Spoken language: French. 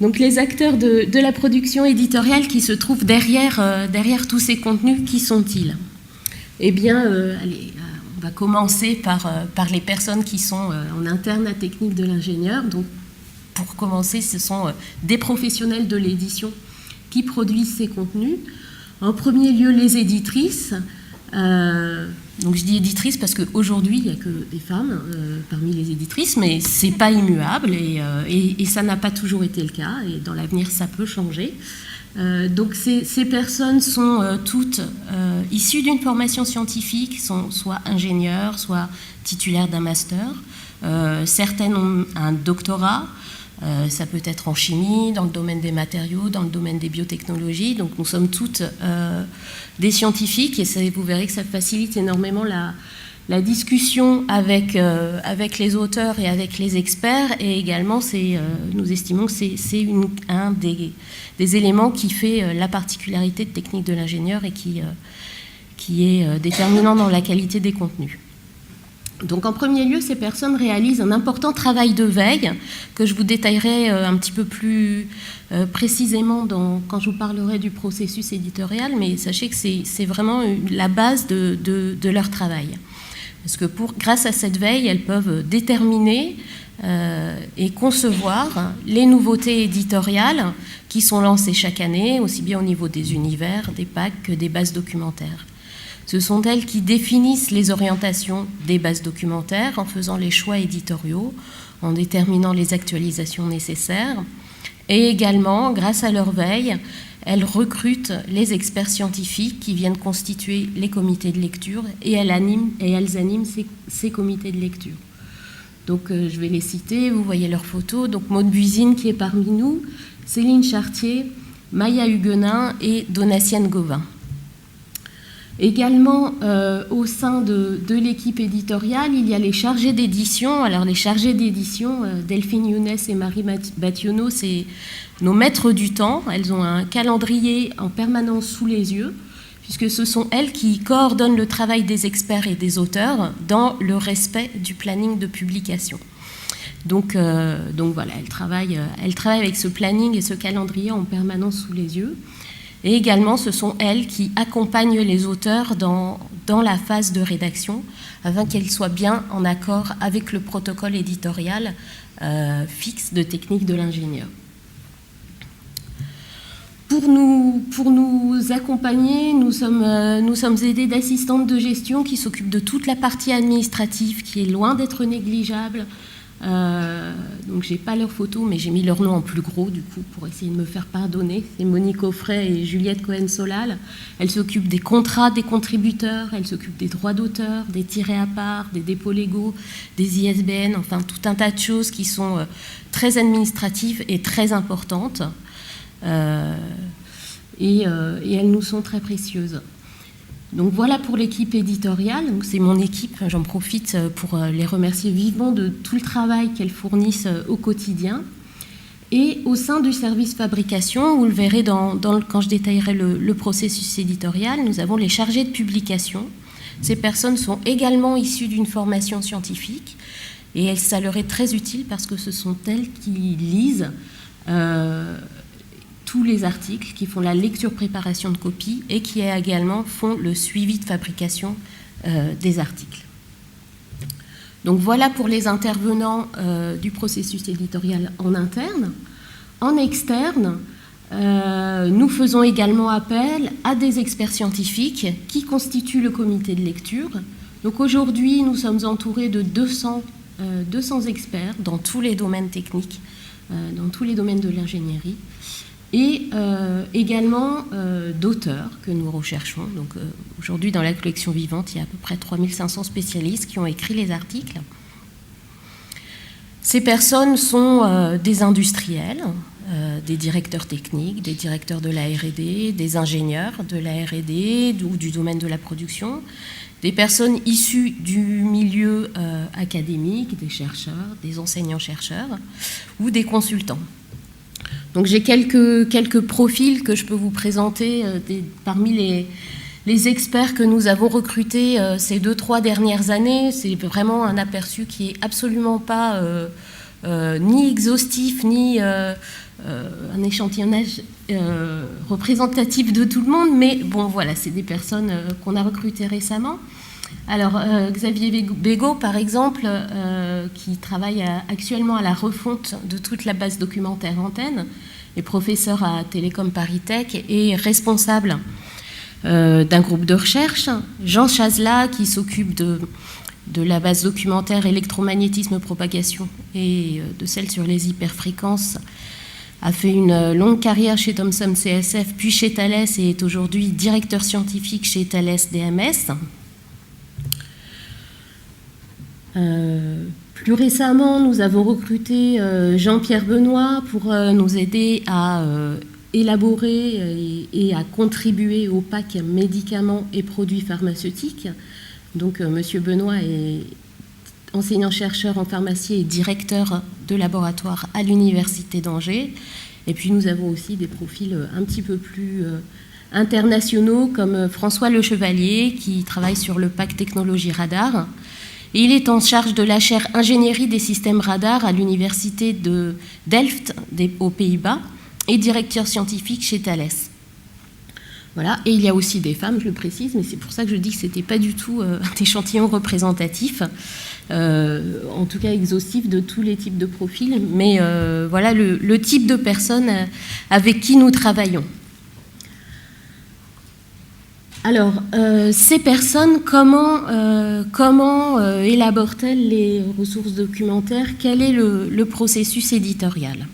Donc les acteurs de la production éditoriale qui se trouvent derrière tous ces contenus, qui sont-ils? Eh bien, allez, on va commencer par les personnes qui sont en interne à Technique de l'ingénieur. Donc, pour commencer, ce sont des professionnels de l'édition qui produisent ces contenus. En premier lieu, les éditrices. Donc je dis éditrices parce qu'aujourd'hui, il n'y a que des femmes parmi les éditrices, mais ce n'est pas immuable et ça n'a pas toujours été le cas, et dans l'avenir, ça peut changer. Donc ces personnes sont toutes issues d'une formation scientifique, sont soit ingénieurs, soit titulaires d'un master. Certaines ont un doctorat. Ça peut être en chimie, dans le domaine des matériaux, dans le domaine des biotechnologies. Donc nous sommes toutes des scientifiques et vous verrez que ça facilite énormément la discussion avec les auteurs et avec les experts. Et également, nous estimons que c'est un des éléments qui fait la particularité de Technique de l'ingénieur et qui est déterminant dans la qualité des contenus. Donc en premier lieu, ces personnes réalisent un important travail de veille que je vous détaillerai un petit peu plus précisément quand je vous parlerai du processus éditorial, mais sachez que c'est vraiment la base de leur travail. Parce que grâce à cette veille, elles peuvent déterminer et concevoir les nouveautés éditoriales qui sont lancées chaque année, aussi bien au niveau des univers, des packs que des bases documentaires. Ce sont elles qui définissent les orientations des bases documentaires en faisant les choix éditoriaux, en déterminant les actualisations nécessaires. Et également, grâce à leur veille, elles recrutent les experts scientifiques qui viennent constituer les comités de lecture et elles animent ces comités de lecture. Donc je vais les citer, vous voyez leurs photos. Donc Maude Buisine qui est parmi nous, Céline Chartier, Maya Huguenin et Donatienne Gauvin. Également, au sein de l'équipe éditoriale, il y a les chargés d'édition. Alors, les chargés d'édition, Delphine Younes et Marie Bationneau, c'est nos maîtres du temps. Elles ont un calendrier en permanence sous les yeux, puisque ce sont elles qui coordonnent le travail des experts et des auteurs dans le respect du planning de publication. Donc voilà, elles travaillent avec ce planning et ce calendrier en permanence sous les yeux. Et également, ce sont elles qui accompagnent les auteurs dans la phase de rédaction afin qu'elles soient bien en accord avec le protocole éditorial fixe de Technique de l'ingénieur. Pour nous accompagner, nous sommes aidés d'assistantes de gestion qui s'occupent de toute la partie administrative qui est loin d'être négligeable. Donc j'ai pas leurs photos, mais j'ai mis leur nom en plus gros du coup pour essayer de me faire pardonner. C'est Monique Offray et Juliette Cohen-Solal. Elles s'occupent des contrats des contributeurs, elles s'occupent des droits d'auteur, des tirés à part, des dépôts légaux, des ISBN, enfin tout un tas de choses qui sont très administratives et très importantes. Et elles nous sont très précieuses. Donc voilà pour l'équipe éditoriale. Donc c'est mon équipe, j'en profite pour les remercier vivement de tout le travail qu'elles fournissent au quotidien. Et au sein du service fabrication, vous le verrez quand je détaillerai le processus éditorial, nous avons les chargés de publication. Ces personnes sont également issues d'une formation scientifique et ça leur est très utile parce que ce sont elles qui lisent tous les articles, qui font la lecture-préparation de copies et qui également font le suivi de fabrication des articles. Donc voilà pour les intervenants du processus éditorial en interne. En externe, nous faisons également appel à des experts scientifiques qui constituent le comité de lecture. Donc aujourd'hui, nous sommes entourés de 200 experts dans tous les domaines techniques, dans tous les domaines de l'ingénierie. Et également d'auteurs que nous recherchons. Donc aujourd'hui, dans la collection vivante, il y a à peu près 3500 spécialistes qui ont écrit les articles. Ces personnes sont des industriels, des directeurs techniques, des directeurs de la R&D, des ingénieurs de la R&D ou du domaine de la production, des personnes issues du milieu académique, des chercheurs, des enseignants-chercheurs ou des consultants. Donc j'ai quelques profils que je peux vous présenter parmi les experts que nous avons recrutés ces 2-3 dernières années. C'est vraiment un aperçu qui est absolument pas ni exhaustif, ni un échantillonnage représentatif de tout le monde, mais bon, voilà, c'est des personnes qu'on a recrutées récemment. Alors, Xavier Bégaud, par exemple, qui travaille actuellement à la refonte de toute la base documentaire Antenne, est professeur à Télécom Paris Tech et responsable d'un groupe de recherche. Jean Chazela, qui s'occupe de la base documentaire électromagnétisme propagation et de celle sur les hyperfréquences, a fait une longue carrière chez Thomson CSF, puis chez Thales et est aujourd'hui directeur scientifique chez Thales DMS. Plus récemment, nous avons recruté Jean-Pierre Benoît pour nous aider à élaborer et à contribuer au pack médicaments et produits pharmaceutiques. Donc, Monsieur Benoît est enseignant-chercheur en pharmacie et directeur de laboratoire à l'Université d'Angers. Et puis, nous avons aussi des profils un petit peu plus internationaux, comme François Le Chevalier, qui travaille sur le pack technologie radar. Et il est en charge de la chaire ingénierie des systèmes radars à l'université de Delft, aux Pays-Bas, et directeur scientifique chez Thales. Voilà. Et il y a aussi des femmes, je le précise, mais c'est pour ça que je dis que ce n'était pas du tout un échantillon représentatif, en tout cas exhaustif de tous les types de profils, mais voilà le type de personnes avec qui nous travaillons. Alors, ces personnes, comment élaborent-elles les ressources documentaires? Quel est le processus éditorial?